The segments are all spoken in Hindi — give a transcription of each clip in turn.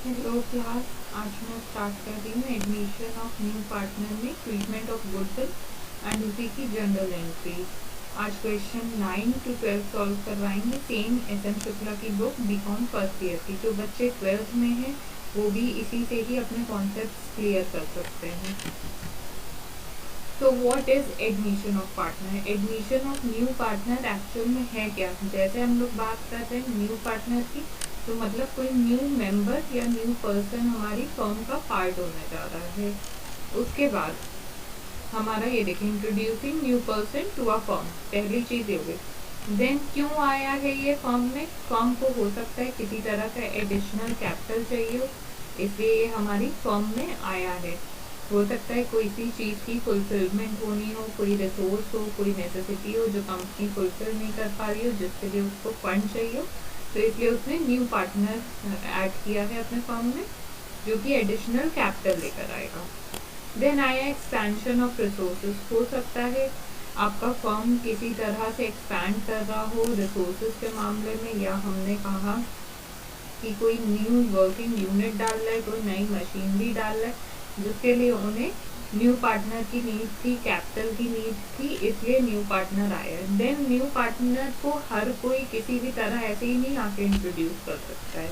हेलो क्लास, आज मैं स्टार्ट कर रही हूँ एडमिशन ऑफ न्यू पार्टनर में ट्रीटमेंट ऑफ गुडविल एंड उसी की जनरल एंट्री। आज क्वेश्चन 9 to 12 सॉल्व करवाएंगे सेम एस एन शुक्ला की बुक बीकॉम फर्स्ट ईयर की। जो बच्चे 12th में हैं वो भी इसी से ही अपने कॉन्सेप्ट क्लियर कर सकते हैं। तो what is admission of partner? Admission of new partner actual में है क्या? जैसे हम लोग बात कर रहे हैं न्यू पार्टनर की, तो मतलब कोई न्यू मेंबर या न्यू पर्सन हमारी फर्म का पार्ट होने जा रहा है। उसके बाद हमारा ये देखिए introducing new person to a firm, पहली चीज ये हो गई। देन क्यों आया है ये फर्म में? फर्म को हो सकता है किसी तरह का एडिशनल कैपिटल चाहिए हो, इसलिए ये हमारी फर्म में आया है। हो सकता है कोई सी चीज़ की फुलफिलमेंट होनी हो, कोई रिसोर्स हो, कोई नेसेसिटी हो जो कंपनी फुलफिल नहीं कर पा रही हो, जिसके लिए उसको फंड चाहिए हो, तो इसलिए उसने न्यू पार्टनर ऐड किया है अपने फर्म में, जो कि एडिशनल कैपिटल लेकर आएगा। देन आया एक्सपेंशन ऑफ रिसोर्सेज। हो सकता है आपका फर्म किसी तरह से एक्सपैंड कर रहा हो रिसोर्सेज के मामले में, या हमने कहा कि कोई न्यू वर्किंग यूनिट डाल रहा है, कोई नई मशीनरी डाल रहा है, जिसके लिए उन्हें न्यू पार्टनर की नीड थी, कैपिटल की नीड थी, इसलिए न्यू पार्टनर आया। देन न्यू पार्टनर को हर कोई किसी भी तरह ऐसे ही नहीं आके इंट्रोड्यूस कर सकता है।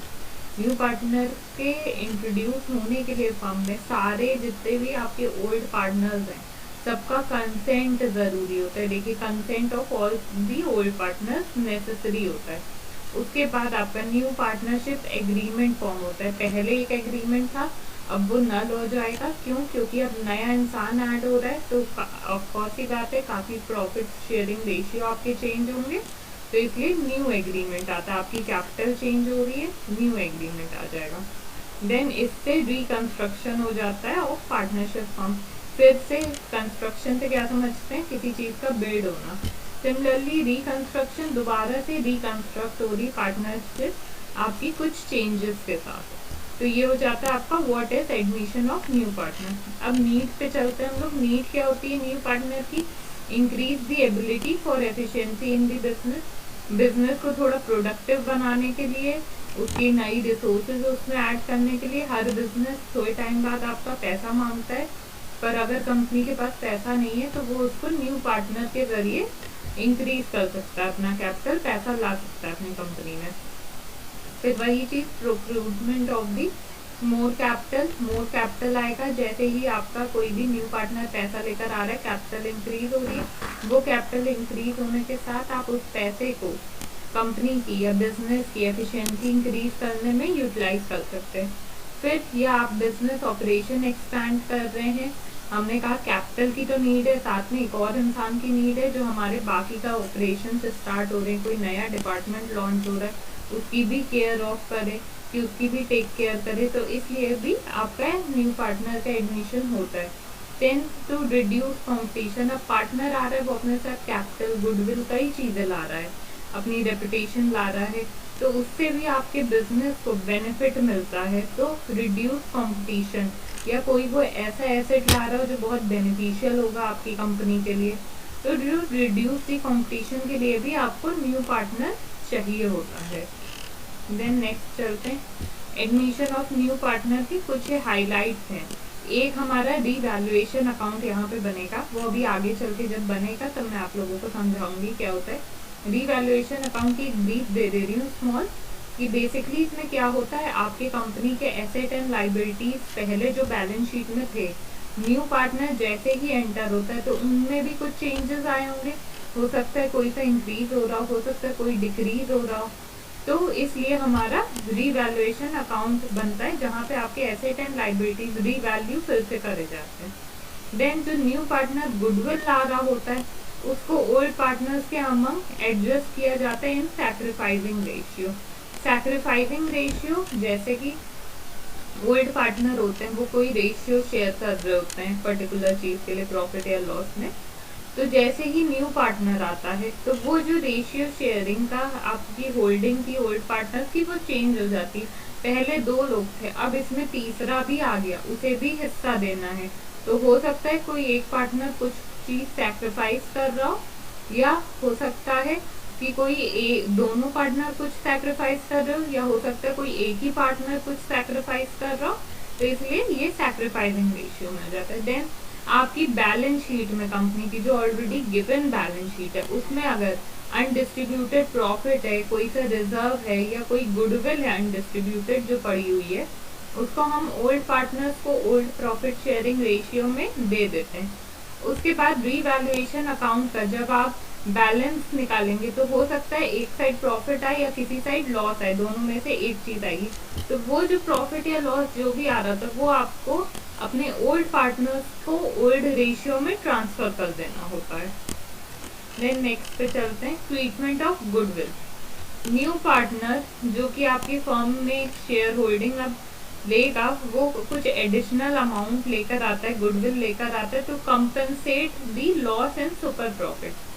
न्यू पार्टनर के इंट्रोड्यूस होने के लिए फर्म में सारे जितने भी आपके ओल्ड पार्टनर्स हैं सबका कंसेंट जरूरी होता है। देखिए consent of all the old partners necessary होता है। उसके बाद आपका न्यू पार्टनरशिप एग्रीमेंट फॉर्म होता है। पहले एक एग्रीमेंट था, अब वो नल हो जाएगा। क्यों? क्योंकि अब नया इंसान ऐड हो रहा है, तो ऑफकोर्स ही बात है काफी प्रॉफिट शेयरिंग रेशियो आपके चेंज होंगे, तो इसलिए न्यू एग्रीमेंट आता है। आपकी कैपिटल चेंज हो रही है, न्यू एग्रीमेंट आ जाएगा। देन इससे रिकंस्ट्रक्शन हो जाता है ऑफ पार्टनरशिप फॉर्म। फिर से कंस्ट्रक्शन से क्या समझते हैं? किसी चीज का बिल्ड होना। सिमिलरली रिकंस्ट्रक्शन, दोबारा से रिकंस्ट्रक्ट हो रही पार्टनरशिप आपकी कुछ चेंजेस के साथ। तो ये हो जाता है आपका what is admission of new partner. अब नीड पे चलते हैं हम लोग। नीड क्या होती है न्यू पार्टनर की? Increase the ability for efficiency in the business. Business को थोड़ा प्रोडक्टिव बनाने के लिए, उसकी नई रिसोर्सेज उसमें ऐड करने के लिए। हर बिजनेस थोड़े टाइम बाद आपका पैसा मांगता है, पर अगर कंपनी के पास पैसा नहीं है तो वो उसको न्यू पार्टनर के जरिए इंक्रीज कर सकता है, अपना कैपिटल, पैसा ला सकता है अपनी कंपनी में। फिर वही चीज procurement of the more capital. More capital आएगा जैसे ही आपका कोई भी न्यू पार्टनर पैसा लेकर आ रहा है, कैपिटल इंक्रीज हो रही है। वो कैपिटल इंक्रीज होने के साथ आप उस पैसे को कंपनी की या बिजनेस की एफिशिएंसी इंक्रीज करने में यूटिलाइज कर सकते हैं। फिर या आप बिजनेस ऑपरेशन एक्सपैंड कर रहे हैं, हमने कहा कैपिटल की तो नीड है, साथ में एक और इंसान की नीड है जो हमारे बाकी का ऑपरेशन स्टार्ट हो रहे हैं, कोई नया डिपार्टमेंट लॉन्च हो रहा है, उसकी भी केयर ऑफ करे, कि उसकी भी टेक केयर करे, तो इसलिए भी आपका न्यू पार्टनर का एडमिशन होता है। Then to reduce competition. अब पार्टनर आ रहा है, वो अपने साथ कैपिटल, गुडविल, कई चीजें ला रहा है, अपनी रेपुटेशन ला रहा है, तो उससे भी आपके बिजनेस को बेनिफिट मिलता है। तो रिड्यूस कंपटीशन, या कोई वो ऐसा एसेट ला रहा हो जो बहुत बेनिफिशियल होगा आपकी कंपनी के लिए, तो रिड्यूस दी कंपटीशन के लिए भी आपको न्यू पार्टनर चाहिए होता है। देन नेक्स्ट चलते हैं एडमिशन ऑफ न्यू पार्टनर की कुछ हाईलाइट्स हैं। एक हमारा रीवैल्यूएशन अकाउंट यहाँ पे बनेगा, वो अभी आगे चल के जब बनेगा तब मैं आप लोगों को समझाऊंगी क्या होता है। रीवैल्यूएशन अकाउंट की एक ब्रीफ दे दे रही हूँ स्मॉल, कि बेसिकली इसमें क्या होता है, आपके कंपनी के एसेट एंड लाइबिलिटीज पहले जो बैलेंस शीट में थे, न्यू पार्टनर जैसे ही एंटर होता है तो उनमें भी कुछ चेंजेस आए होंगे। हो सकता है कोई सा इंक्रीज हो रहा हो सकता है कोई डिक्रीज हो रहा हो, तो इसलिए हमारा रीवैल्यूएशन अकाउंट बनता है जहाँ पे आपके एसेट एंड लाइबिलिटीज रीवैल्यू फिर से करे जाते हैं। देन जो न्यू पार्टनर गुडविल ला रहा होता है उसको ओल्ड पार्टनर्स के अमंग एडजस्ट किया जाता है इन सैक्रिफाइसिंग रेशियो। सैक्रिफाइसिंग रेशियो जैसे कि ओल्ड पार्टनर होते हैं वो कोई रेशियो शेयर कर रहे होते हैं पर्टिकुलर चीज के लिए, प्रॉफिट या लॉस में, तो जैसे ही न्यू पार्टनर आता है तो वो जो रेशियो शेयरिंग का आपकी होल्डिंग की ओल्ड पार्टनर की वो चेंज हो जाती है। पहले 2 लोग थे, अब इसमें तीसरा भी आ गया, उसे भी हिस्सा देना है। तो हो सकता है कोई एक पार्टनर कुछ चीज सैक्रिफाइस कर रहा हो, या हो सकता है कि कोई दोनों पार्टनर कुछ सैक्रिफाइस कर रहे हो, या हो सकता है कोई एक ही पार्टनर कुछ सैक्रिफाइस कर रहा हो, तो इसलिए ये सैक्रिफाइसिंग रेशियो में आ जाता है। देन आपकी बैलेंस शीट में कंपनी की जो ऑलरेडी गिवन बैलेंस शीट है उसमें अगर अनडिस्ट्रीब्यूटेड प्रॉफिट है, कोई सा रिजर्व है, या कोई गुडविल है अनडिस्ट्रीब्यूटेड जो पड़ी हुई है, उसको हम ओल्ड पार्टनर्स को ओल्ड प्रॉफिट शेयरिंग रेशियो में दे देते हैं। उसके बाद रीवैल्यूएशन अकाउंट का जब आप बैलेंस निकालेंगे तो हो सकता है एक साइड प्रॉफिट आए या किसी साइड लॉस आए, दोनों में से एक चीज आएगी। तो वो जो प्रॉफिट या लॉस जो भी आ रहा था वो आपको अपने ओल्ड पार्टनर्स को ओल्ड रेशियो में ट्रांसफर कर देना होता है। देन नेक्स्ट पे चलते हैं, treatment of goodwill. New partner जो कि आपकी फर्म में शेयर होल्डिंग अब लेगा, वो कुछ एडिशनल अमाउंट लेकर आता है, गुडविल लेकर आता है, तो compensate the loss and super profit.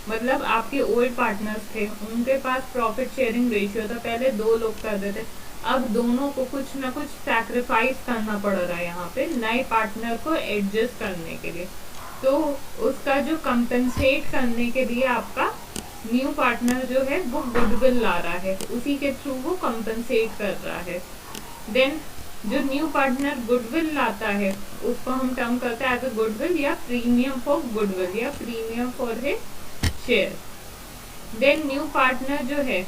मतलब आपके ओल्ड पार्टनर्स थे, उनके पास प्रॉफिट शेयरिंग रेशियो था, पहले 2 लोग कर देते, अब दोनों को कुछ ना कुछ सैक्रिफाइस करना पड़ रहा है यहाँ पे नए पार्टनर को एडजस्ट करने के लिए। तो उसका जो कंपनसेट करने के लिए आपका न्यू पार्टनर जो है वो गुडविल ला रहा है, उसी के थ्रू वो कंपनसेट कर रहा है। देन जो न्यू पार्टनर गुडविल लाता है उसको हम टर्म करते हैं एज अ गुडविल या प्रीमियम फॉर गुडविल या premium for his share. Then new partner जो है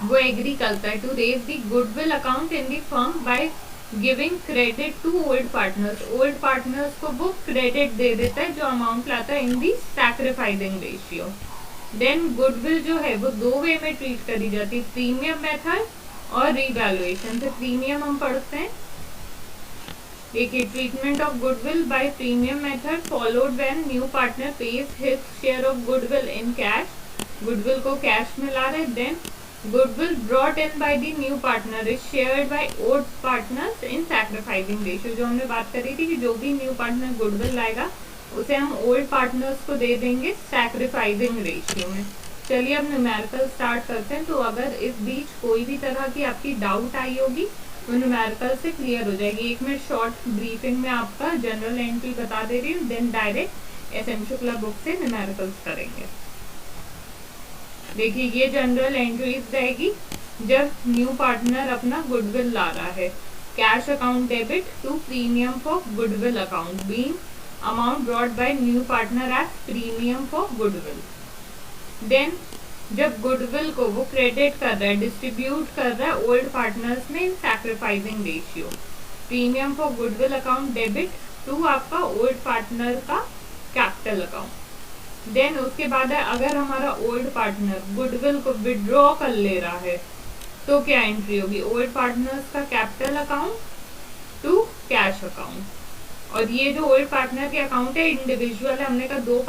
वो एग्री करता है to raise the goodwill account in the firm by giving credit to old partners. Old partners को वो क्रेडिट दे देता है जो अमाउंट लाता है इन दी सैक्रिफाइसिंग रेशियो। देन गुडविल जो है वो 2 वे में ट्रीट करी जाती है, प्रीमियम मेथड और रीवैल्यूएशन। तो प्रीमियम हम पढ़ते हैं, देखिए, treatment of goodwill by premium method followed when new partner pays his share of goodwill in cash. Goodwill को कैश में ला रहे। Then goodwill brought in by the new partner is shared by old partners in sacrificing ratio. जो हमने बात करी थी कि जो भी न्यू पार्टनर गुडविल लाएगा उसे हम ओल्ड पार्टनर्स को दे देंगे सैक्रिफाइसिंग रेशियो में। चलिए अब न्यूमेरिकल स्टार्ट करते हैं। तो अगर इस बीच कोई भी तरह की आपकी डाउट आई होगी तो न्यूमेरिकल से क्लियर हो जाएगी। एक मैं शॉर्ट ब्रीफिंग में आपका जनरल एंट्री बता दे रही हूँ, then direct S M Shukla book से न्यूमेरिकल्स करेंगे। देखिए, ये जनरल एंट्रीज रहेगी जब न्यू पार्टनर अपना गुडविल ला रहा है। Cash account debit to premium for goodwill account being amount brought by new partner as premium for goodwill. Then जब गुडविल को वो क्रेडिट कर रहा है, डिस्ट्रीब्यूट कर रहा है ओल्ड पार्टनर्स में in sacrificing ratio. Premium for goodwill account debit to आपका ओल्ड पार्टनर का कैपिटल अकाउंट। देन उसके बाद है, अगर हमारा ओल्ड पार्टनर गुडविल को विड्रॉ कर ले रहा है तो क्या एंट्री होगी, ओल्ड पार्टनर्स का capital account to cash account. और ये जो ओल्ड पार्टनर के अकाउंट है इंडिविजुअल है, हमने कहा 2